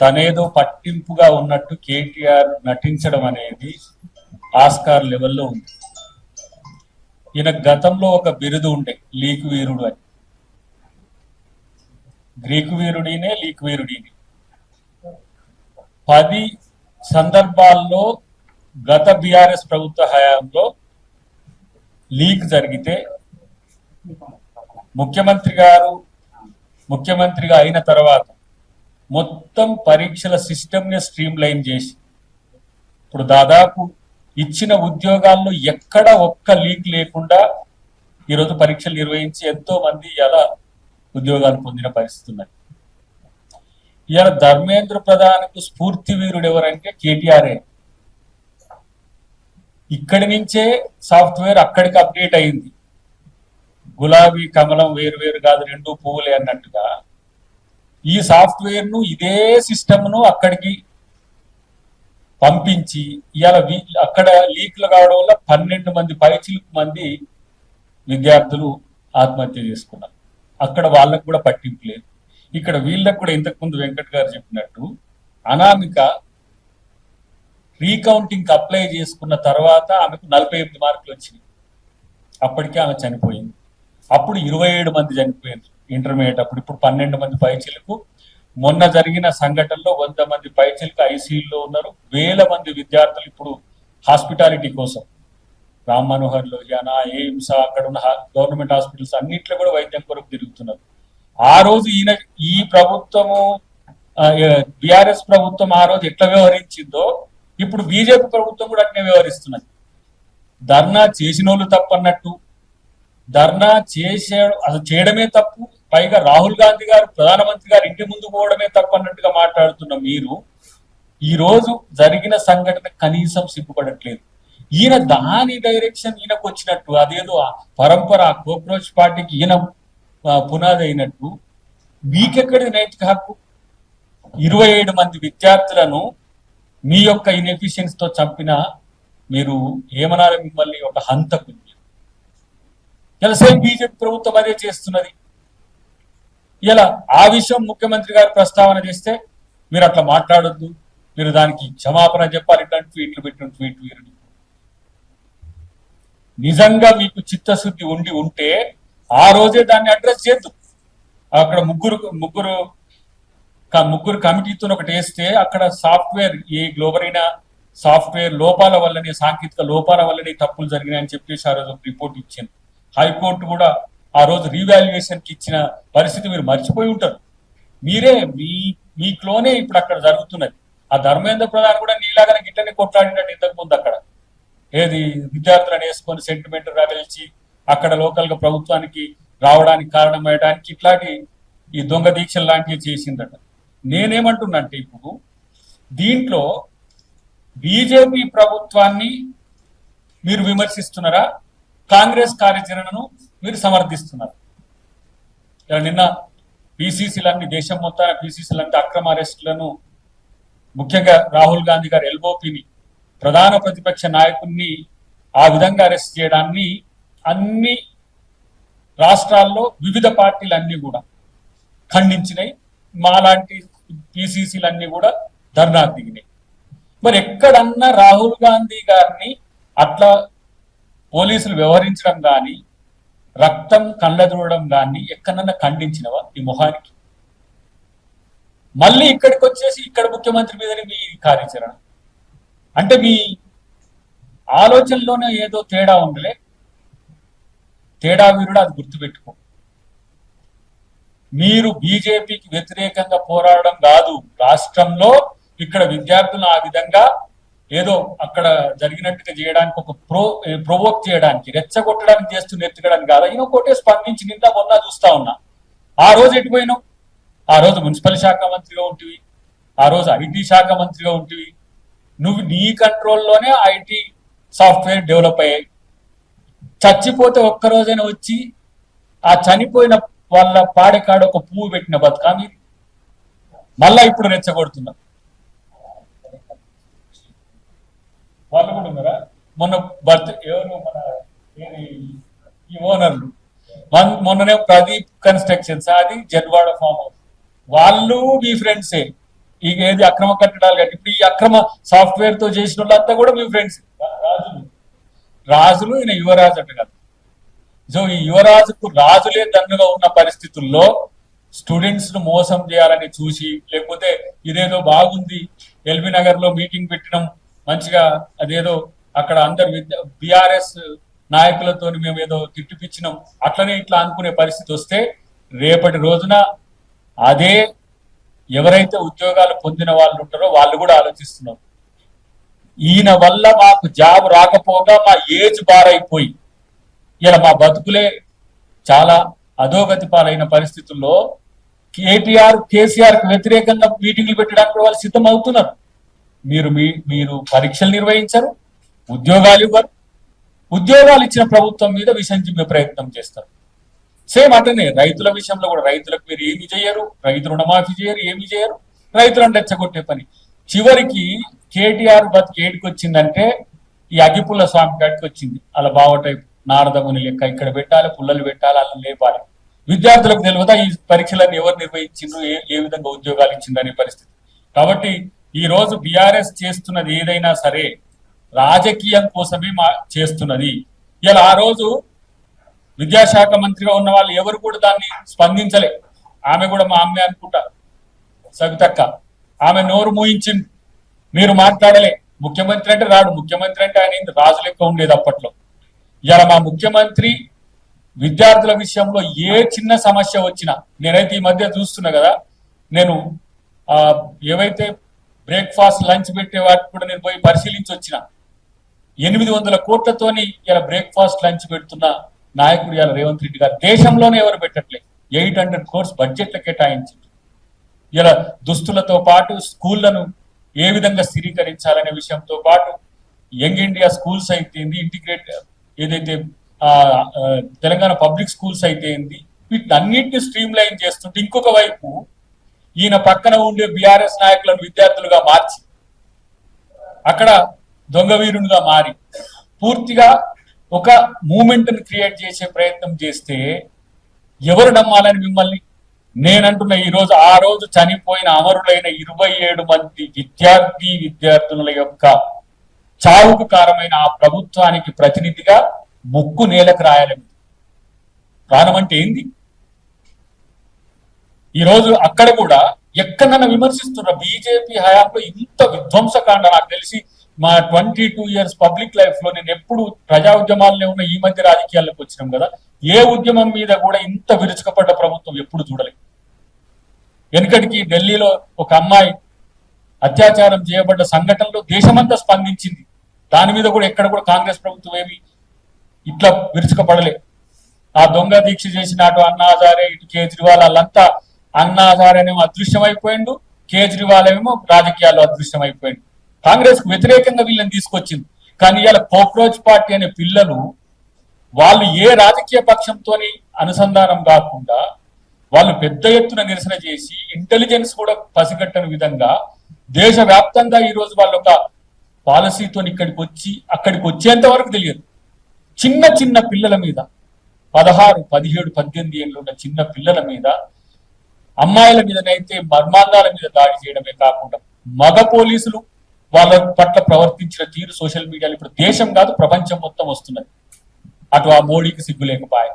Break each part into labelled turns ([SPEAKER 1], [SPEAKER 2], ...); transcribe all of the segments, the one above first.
[SPEAKER 1] తనేదో పట్టింపుగా ఉన్నట్టు కేటీఆర్ నటించడం అనేది ఆస్కార్ లెవెల్లో ఉంది. ఈయన గతంలో ఒక బిరుదు ఉండే లీక్ వీరుడు అని. గ్రీకు వీరుడినే లీక్ వీరుడిని 10 సందర్భాల్లో గత బీఆర్ఎస్ ప్రభుత్వ హయాంలో లీక్ జరిగితే ముఖ్యమంత్రిగా అయిన తర్వాత మొత్తం పరీక్షల సిస్టమ్ని స్ట్రీమ్ లైన్ చేసి ఇప్పుడు దాదాపు ఇచ్చిన ఉద్యోగాల్లో ఎక్కడ ఒక్క లీక్ లేకుండా ఈరోజు పరీక్షలు నిర్వహించి ఎంతో మంది ఇలా ఉద్యోగాలు పొందిన పరిస్థితి ఉన్నాయి. ఇలా ధర్మేంద్ర ప్రధాన్కు స్ఫూర్తి వీరుడు ఎవరంటే కేటీఆర్ఏ. ఇక్కడి నుంచే సాఫ్ట్వేర్ అక్కడికి అప్డేట్ అయింది. గులాబీ కమలం వేరు వేరు కాదు, 2 పువ్వులే అన్నట్టుగా ఈ సాఫ్ట్వేర్ ను ఇదే సిస్టమ్ ను అక్కడికి పంపించి ఇవాళ అక్కడ లీక్లు కావడం వల్ల 12 మంది పైచిలుకు మంది విద్యార్థులు ఆత్మహత్య చేసుకున్నారు. అక్కడ వాళ్ళకు కూడా పట్టింపు లేదు. ఇక్కడ వీళ్ళకు కూడా ఇంతకుముందు వెంకట్ గారు చెప్పినట్టు అనామిక రీకౌంటింగ్ అప్లై చేసుకున్న తర్వాత ఆమెకు 48 మార్కులు వచ్చినాయి. అప్పటికే ఆమె చనిపోయింది. అప్పుడు 27 మంది చనిపోయారు ఇంటర్మీడియట్ అప్పుడు. ఇప్పుడు 12 మంది పైచిలకు. మొన్న జరిగిన సంఘటనలో 100 మంది పైచిలకు ఐసీయూలో ఉన్నారు. 1000 మంది విద్యార్థులు ఇప్పుడు హాస్పిటాలిటీ కోసం రామ్ మనోహర్ లోహియానా, ఎయిమ్స్, అక్కడ ఉన్న గవర్నమెంట్ హాస్పిటల్స్ అన్నిట్లో కూడా వైద్యం కొరకు తిరుగుతున్నారు. ఆ రోజు ఈ ప్రభుత్వము బీఆర్ఎస్ ప్రభుత్వం ఆ రోజు ఎట్లా వ్యవహరించిందో ఇప్పుడు బీజేపీ ప్రభుత్వం కూడా అట్నే వ్యవహరిస్తున్నది. ధర్నా చేసిన వాళ్ళు తప్పన్నట్టు, ధర్నా అసలు చేయడమే తప్పు, పైగా రాహుల్ గాంధీ గారు ప్రధానమంత్రి గారు ఇంటి ముందు పోవడమే తప్పు అన్నట్టుగా మాట్లాడుతున్న మీరు ఈ రోజు జరిగిన సంఘటన కనీసం సిగ్గుపడట్లేదు. ఈయన దాని డైరెక్షన్ ఈయనకు వచ్చినట్టు, అదేదో పరంపర కోక్రోచ్ పార్టీకి ఈయన పునాది అయినట్టు మీకెక్కడి నైతిక హక్కు? 27 మంది విద్యార్థులను మీ యొక్క ఇన్ఎఫిషియన్సీతో చంపిన మీరు ఏమనాలి? మిమ్మల్ని ఒక హంతకులు. ఇలా బీజేపీ ప్రభుత్వం అదే చేస్తున్నది. ఇలా ఆ విషయం ముఖ్యమంత్రి గారు ప్రస్తావన చేస్తే మీరు అట్లా మాట్లాడొద్దు, మీరు దానికి క్షమాపణ చెప్పాలి, ఇట్లాంటి ట్వీట్లు పెట్టిన ట్వీట్ వీరుడు. నిజంగా మీకు చిత్తశుద్ధి ఉంటే ఆ రోజే దాన్ని అడ్రస్ చేద్దు. అక్కడ ముగ్గురు కమిటీతో ఒకటి వేస్తే అక్కడ సాఫ్ట్వేర్ గ్లోబరైనా సాఫ్ట్వేర్ లోపాల వల్లనే, సాంకేతిక లోపాల వల్లనే తప్పులు జరిగినాయని చెప్పేసి ఆ రోజు రిపోర్ట్ ఇచ్చింది. హైకోర్టు కూడా ఆ రోజు రీవాల్యుయేషన్ కి ఇచ్చిన పరిస్థితి మీరు మర్చిపోయి ఉంటారు. మీరే మీలోనే ఇప్పుడు అక్కడ జరుగుతున్నది. ఆ ధర్మేంద్ర ప్రధాన్ కూడా నీలాగానే గిట్టనే కొట్లాడినట్టు ఇంతకు ముందు అక్కడ విద్యార్థులను వేసుకొని సెంటిమెంట్ రగిల్చి అక్కడ లోకల్ గా ప్రభుత్వానికి రావడానికి కారణమయ్యడానికి ఇట్లాంటి ఈ దొంగ దీక్షలు లాంటివి చేసిందట. నేనేమంటున్నా అంటే ఇప్పుడు దీంట్లో బీజేపీ ప్రభుత్వాన్ని మీరు విమర్శిస్తున్నారా, కాంగ్రెస్ కార్యాచరణను మీరు సమర్థిస్తున్నారు? నిన్న పిసిసిలన్నీ, దేశం మొత్తాన పిసిసిలంతా అక్రమ అరెస్టులను, ముఖ్యంగా రాహుల్ గాంధీ గారు ఎల్ఓపిని, ప్రధాన ప్రతిపక్ష నాయకుడిని ఆ విధంగా అరెస్ట్ చేయడాన్ని అన్ని రాష్ట్రాల్లో వివిధ పార్టీలన్నీ కూడా ఖండించినాయి. మాలాంటి పిసిసిలన్నీ కూడా ధర్నా దిగినాయి. మరి ఎక్కడన్నా రాహుల్ గాంధీ గారిని అట్లా పోలీసులు వ్యవహరించడం కానీ, రక్తం కళ్ళదూడడం కానీ ఎక్కడన్నా ఖండించినవా ఈ మొహానికి? మళ్ళీ ఇక్కడికి వచ్చేసి ఇక్కడ ముఖ్యమంత్రి మీదనే మీ కార్యాచరణ అంటే మీ ఆలోచనలోనే ఏదో తేడా ఉండలే. తేడా వీరుడు, అది గుర్తుపెట్టుకో. మీరు బీజేపీకి వ్యతిరేకంగా పోరాడడం కాదు, రాష్ట్రంలో ఇక్కడ విద్యార్థులను ఆ విధంగా ఏదో అక్కడ జరిగినట్టుగా చేయడానికి, ఒక ప్రొవోక్ చేయడానికి, రెచ్చగొట్టడానికి చేస్తూ ఎత్తుకడానికి కాదు. ఈయన ఒకటే స్పందించి నిన్న మొన్న చూస్తా ఉన్నా. ఆ రోజు ఎటుపోయినావు? ఆ రోజు మున్సిపల్ శాఖ మంత్రిగా ఉంటివి, ఆ రోజు ఐటీ శాఖ మంత్రిగా ఉంటివి. నువ్వు నీ కంట్రోల్లోనే ఐటీ సాఫ్ట్వేర్ డెవలప్ అయ్యాయి. చచ్చిపోతే ఒక్కరోజైనా వచ్చి ఆ చనిపోయిన వాళ్ళ పాడెకాడ ఒక పువ్వు పెట్టిన బతుకా మీరు? మళ్ళా ఇప్పుడు రెచ్చగొడుతున్నా. వాళ్ళు కూడా ఉన్నారా? మొన్న ఎవరు మన ఈ ఓనర్లు మొన్ననే ప్రదీప్ కన్స్ట్రక్షన్స్, అది జన్వాడ ఫామ్ హౌస్, వాళ్ళు మీ ఫ్రెండ్సే. ఇక ఏది అక్రమ కట్టడాలు కట్టి ఇప్పుడు ఈ అక్రమ సాఫ్ట్వేర్ తో చేసిన వాళ్ళంతా కూడా మీ ఫ్రెండ్స్ రాజులు. రాజులు ఈయన యువరాజు అంట కదా. సో ఈ యువరాజుకు రాజులే దండుగా ఉన్న పరిస్థితుల్లో స్టూడెంట్స్ ను మోసం చేయాలని చూసి, లేకపోతే ఇదేదో బాగుంది ఎల్బీ నగర్ లో మీటింగ్ పెట్టినాం మంచిగా, అదేదో అక్కడ అందరు బిఆర్ఎస్ నాయకులతో మేము ఏదో తిట్టిపిచ్చినాం అట్లనే ఇట్లా అనుకునే పరిస్థితి వస్తే రేపటి రోజున అదే ఎవరైతే ఉద్యోగాలు పొందిన వాళ్ళు ఉంటారో వాళ్ళు కూడా ఆలోచిస్తున్నారు, ఈయన వల్ల మాకు జాబ్ రాకపోగా మా ఏజ్ బారైపోయి ఇలా మా బతుకులే చాలా అధోగతి పాలైన పరిస్థితుల్లో కేసీఆర్ కు వ్యతిరేకంగా మీటింగ్లు పెట్టడానికి వాళ్ళు సిద్ధం అవుతున్నారు. మీరు పరీక్షలు నిర్వహించరు, ఉద్యోగాలు ఇవ్వరు, ఉద్యోగాలు ఇచ్చిన ప్రభుత్వం మీద విషం చిమ్మే ప్రయత్నం చేస్తారు. సేమ్ అటనే రైతుల విషయంలో కూడా రైతులకు మీరు ఏమి చేయరు, రైతు రుణమాఫీ చేయరు, ఏమి చేయరు, రైతులను రెచ్చగొట్టే పని. చివరికి కేటీఆర్ బతికి ఏడికి వచ్చిందంటే ఈ అగిపుల్ల స్వామి కాడికి వచ్చింది. అలా బావటైపు నారదముని లెక్క ఇక్కడ పెట్టాలి, పుల్లలు పెట్టాలి, అలా లేపాలి. విద్యార్థులకు తెలియదా ఈ పరీక్షలను ఎవరు నిర్వహించిండ్రు, ఏ విధంగా ఉద్యోగాలు ఇచ్చిండ్రు అనే పరిస్థితి. కాబట్టి ఈ రోజు బీఆర్ఎస్ చేస్తున్నది ఏదైనా సరే రాజకీయం కోసమే చేస్తున్నది. ఇలా ఆ రోజు విద్యాశాఖ మంత్రిగా ఉన్న వాళ్ళు ఎవరు కూడా దాన్ని స్పందించలే. ఆమె కూడా మా అమ్మే అనుకుంటా సవితక్క, ఆమె నోరు మూయించింది, మీరు మాట్లాడలే. ముఖ్యమంత్రి అంటే రాడు, ముఖ్యమంత్రి అంటే ఆయన రాజు లెక్క ఉండేది అప్పట్లో. ఇలా మా ముఖ్యమంత్రి విద్యార్థుల విషయంలో ఏ చిన్న సమస్య వచ్చినా, నేనైతే ఈ మధ్య చూస్తున్నా కదా, నేను ఏవైతే బ్రేక్ఫాస్ట్ లంచ్ పెట్టే వాటికి కూడా నేను పోయి పరిశీలించి వచ్చిన 800 కోట్లతోని ఇలా బ్రేక్ఫాస్ట్ లంచ్ పెడుతున్న నాయకుడు ఇలా రేవంత్ రెడ్డి గారు. దేశంలోనే ఎవరు పెట్టట్లేదు. 800 crores బడ్జెట్ల కేటాయించింది. ఇలా దుస్తులతో పాటు స్కూళ్లను ఏ విధంగా స్థిరీకరించాలనే విషయంతో పాటు యంగ్ ఇండియా స్కూల్స్ అయితే ఇంటిగ్రేట్ ఏదైతే తెలంగాణ పబ్లిక్ స్కూల్స్ అయితే వీటన్నిటిని స్ట్రీమ్ లైన్ చేస్తుంటే, ఇంకొక వైపు ఈయన పక్కన ఉండే బీఆర్ఎస్ నాయకులను విద్యార్థులుగా మార్చి అక్కడ దొంగ వీరునిగా మారి పూర్తిగా ఒక మూమెంట్ ని క్రియేట్ చేసే ప్రయత్నం చేస్తే ఎవరు నమ్మాలని మిమ్మల్ని? నేనంటున్న ఈ రోజు ఆ రోజు చనిపోయిన అమరులైన 27 మంది విద్యార్థుల యొక్క చావుకు కారణమైన ఆ ప్రభుత్వానికి ప్రతినిధిగా ముక్కు నేలకు రాయాలని. ప్రాణం అంటే ఏంది? ఈ రోజు అక్కడ కూడా ఎక్కడన్నా విమర్శిస్తున్నారు. బీజేపీ హయాంలో ఇంత విధ్వంసకాండ నాకు తెలిసి మా 22 years పబ్లిక్ లైఫ్ లో నేను ఎప్పుడు ప్రజా ఉద్యమాల్లో ఉన్న ఈ మధ్య రాజకీయాల్లోకి వచ్చినాం కదా, ఏ ఉద్యమం మీద కూడా ఇంత విరుచుకపడ్డ ప్రభుత్వం ఎప్పుడు చూడలేదు. వెనుకటికి ఢిల్లీలో ఒక అమ్మాయి అత్యాచారం చేయబడ్డ సంఘటనలో దేశమంతా స్పందించింది. దాని మీద కూడా ఎక్కడ కూడా కాంగ్రెస్ ప్రభుత్వం ఏమి ఇట్లా విరుచుకపడలే. ఆ దొంగ దీక్ష చేసిన అటు అన్నా హజారే ఇటు కేజ్రీవాల్ వాళ్ళంతా, అన్నా హజారేనేమో అదృశ్యమైపోయిండు, కేజ్రీవాల్ ఏమో రాజకీయాల్లో అదృశ్యమైపోయిండు. కాంగ్రెస్ కు వ్యతిరేకంగా వీళ్ళని తీసుకొచ్చింది. కానీ ఇలా కోక్రోచ్ పార్టీ అనే పిల్లలు వాళ్ళు ఏ రాజకీయ పక్షంతో అనుసంధానం కాకుండా వాళ్ళు పెద్ద ఎత్తున నిరసన చేసి ఇంటెలిజెన్స్ కూడా పసిగట్టని విధంగా దేశవ్యాప్తంగా ఈ రోజు వాళ్ళు ఒక పాలసీతో అక్కడికి వచ్చేంత వరకు తెలియదు. చిన్న చిన్న పిల్లల మీద 16, 17, 18 ఏళ్ళు ఉన్న చిన్న పిల్లల మీద, అమ్మాయిల మీదనైతే మర్మాంగాల మీద దాడి చేయడమే కాకుండా మగ పోలీసులు వాళ్ళ పట్ల ప్రవర్తించిన తీరు సోషల్ మీడియాలో ఇప్పుడు దేశం కాదు ప్రపంచం మొత్తం వస్తున్నది. అటు ఆ మోడీకి సిగ్గు లేకపోయే.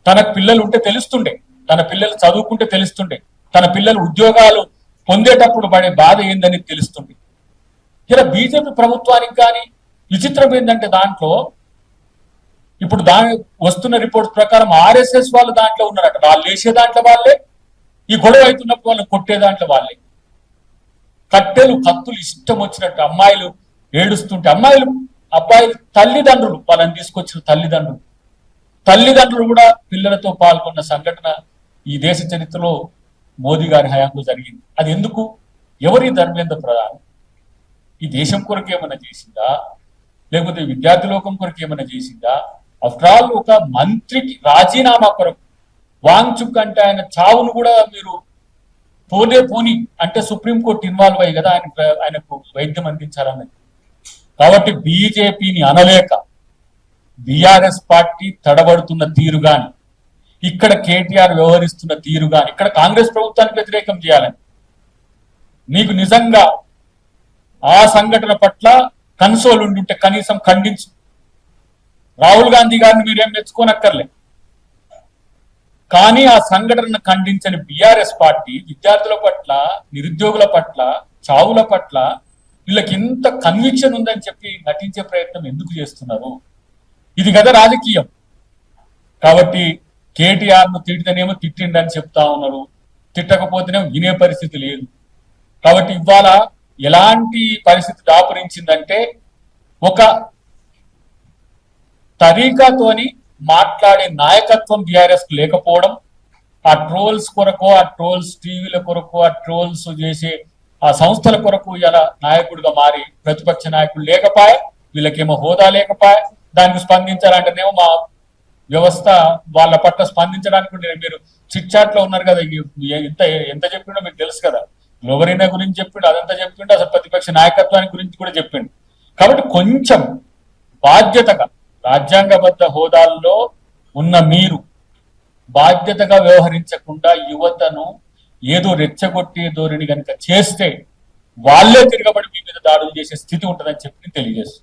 [SPEAKER 1] తనకు పిల్లలు ఉంటే తెలుస్తుండే, తన పిల్లలు చదువుకుంటే తెలుస్తుండే, తన పిల్లలు ఉద్యోగాలు పొందేటప్పుడు పడే బాధ ఏందని తెలుస్తుండే. ఇలా బీజేపీ ప్రభుత్వానికి కానీ విచిత్రం ఏంటంటే దాంట్లో ఇప్పుడు వస్తున్న రిపోర్ట్స్ ప్రకారం ఆర్ఎస్ఎస్ వాళ్ళు దాంట్లో ఉన్నారట. వాళ్ళు వేసే దాంట్లో వాళ్ళే, ఈ గొడవ అవుతున్నప్పుడు వాళ్ళు కొట్టే దాంట్లో వాళ్ళే. కట్టెలు కత్తులు ఇష్టం వచ్చినట్టు అమ్మాయిలు ఏడుస్తుంటే, అబ్బాయిలు తల్లిదండ్రులు వాళ్ళని తీసుకొచ్చిన తల్లిదండ్రులు కూడా పిల్లలతో పాల్గొన్న సంఘటన ఈ దేశ చరిత్రలో మోదీ గారి హయాంలో జరిగింది. అది ఎందుకు? ఎవరి ధర్మేంద్ర ప్రధాన్ ఈ దేశం కొరకు ఏమైనా చేసిందా, లేకపోతే విద్యార్థి లోకం కొరకు ఏమైనా చేసిందా? ఆఫ్టర్ ఆల్ ఒక మంత్రికి రాజీనామా కొరకు వాంగ్చుక్ అంటే ఆయన చావును కూడా మీరు పోని అంటే సుప్రీంకోర్టు ఇన్వాల్వ్ అయ్యి కదా ఆయనకు వైద్యం అందించాలన్నది. కాబట్టి బీజేపీని అనలేక బీఆర్ఎస్ పార్టీ తడబడుతున్న తీరు గాని, ఇక్కడ కేటీఆర్ వ్యవహరిస్తున్న తీరు గాని, ఇక్కడ కాంగ్రెస్ ప్రభుత్వానికి వ్యతిరేకం చేయాలని నీకు నిజంగా ఆ సంఘటన పట్ల కన్సోల్ ఉండుంటే కనీసం ఖండించు. రాహుల్ గాంధీ గారిని మీరేం మెచ్చుకోనక్కర్లే, కానీ ఆ సంఘటనను ఖండించని బీఆర్ఎస్ పార్టీ విద్యార్థుల పట్ల, నిరుద్యోగుల పట్ల, చావుల పట్ల వీళ్ళకి ఇంత కన్విక్షన్ ఉందని చెప్పి నటించే ప్రయత్నం ఎందుకు చేస్తున్నారు? ఇది కదా రాజకీయం. కాబట్టి కేటీఆర్ ను తిడితేనేమో తిట్టిండని చెప్తా ఉన్నారు, తిట్టకపోతేనేమో వినే పరిస్థితి లేదు. కాబట్టి ఇవాళ ఎలాంటి పరిస్థితి దాపురించిందంటే ఒక తరీకాతోని మాట్లాడే నాయకత్వం బీఆర్ఎస్ కు లేకపోవడం, ఆ ట్రోల్స్ కొరకు, ఆ ట్రోల్స్ టీవీల కొరకు, ఆ ట్రోల్స్ చేసే ఆ సంస్థల కొరకు ఇలా నాయకుడిగా మారి ప్రతిపక్ష నాయకుడు లేకపాయ, వీళ్ళకేమో హోదా లేకపాయ, దానికి స్పందించాలంటేనేమో మా వ్యవస్థ వాళ్ళ పట్ల స్పందించడానికి మీరు చిట్ చాట్ లో ఉన్నారు కదా, ఎంత ఎంత చెప్పిండో మీకు తెలుసు కదా. గ్లోబరీనా గురించి చెప్పిండు, అదంతా చెప్పిండు, అసలు ప్రతిపక్ష నాయకత్వానికి గురించి కూడా చెప్పిండు. కాబట్టి కొంచెం బాధ్యతగా రాజ్యాంగబద్ధ హోదాల్లో ఉన్న మీరు బాధ్యతగా వ్యవహరించకుండా యువతను ఏదో రెచ్చగొట్టే ధోరణి కనుక చేస్తే వాళ్ళే తిరగబడి మీ మీద దాడులు చేసే స్థితి ఉంటుందని చెప్పి తెలియజేస్తుంది.